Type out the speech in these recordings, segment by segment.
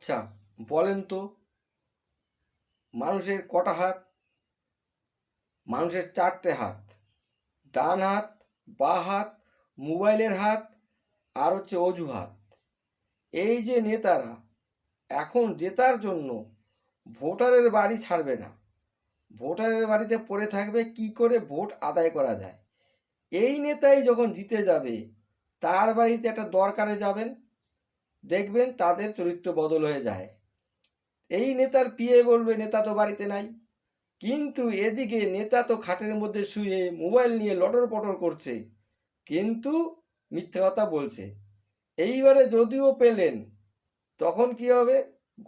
আচ্ছা, বলেন তো, মানুষের কটা হাত? মানুষের 4টে হাত। ডান হাত, বাঁ হাত, মোবাইলের হাত, আর হচ্ছে অজুহাত। এই যে নেতারা এখন জেতার জন্য ভোটারের বাড়ি ছাড়বে না, ভোটারের বাড়িতে পড়ে থাকবে কি করে ভোট আদায় করা যায়। এই নেতাই যখন জিতে যাবে, তার বাড়িতে একটা দরকারে যাবেন, দেখবেন তাদের চরিত্র বদল হয়ে যায়। এই নেতার পিএ বলবে নেতা তো বাড়িতে নাই, কিন্তু এদিকে নেতা তো খাটের মধ্যে শুয়ে মোবাইল নিয়ে লটর পটর করছে, কিন্তু মিথ্যে কথা বলছে। এইবারে যদিও পেলেন, তখন কি হবে?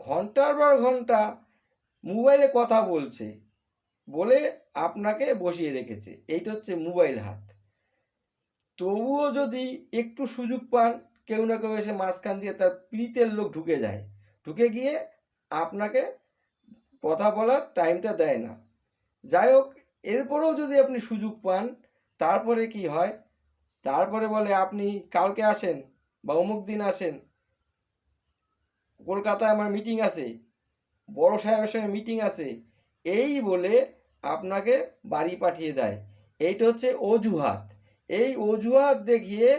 ঘন্টার পর ঘন্টা মোবাইলে কথা বলছে বলে আপনাকে বসিয়ে রেখেছে। এইটা হচ্ছে মোবাইল হাত। তবুও যদি একটু সুযোগ পান, কেউ না কেউ এসে মাঝখান দিয়ে তার প্রীতের লোক ঢুকে যায়, ঢুকে গিয়ে আপনাকে কথা বলার টাইমটা দেয় না। যাই হোক, এরপরেও যদি আপনি সুযোগ পান, তারপরে কি হয়? তারপরে বলে আপনি কালকে আসেন বা অমুক দিন আসেন, কলকাতায় আমার মিটিং আছে, বড় সাহেবের সঙ্গে মিটিং আছে, এই বলে আপনাকে বাড়ি পাঠিয়ে দেয়। এইটা হচ্ছে অজুহাত। এই অজুহাত দেখিয়ে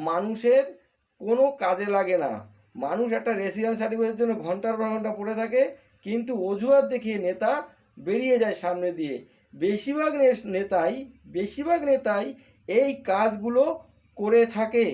মানুষের কোনো কাজে লাগে না। মানুষ একটা রেসিডেন্স সার্টিফিকেটের জন্য ঘন্টার পর ঘন্টা পড়ে থাকে, কিন্তু অজুহাত দেখিয়ে নেতা বেরিয়ে যায় সামনে দিয়ে। বেশিরভাগ নেতাই এই কাজগুলো করে থাকে।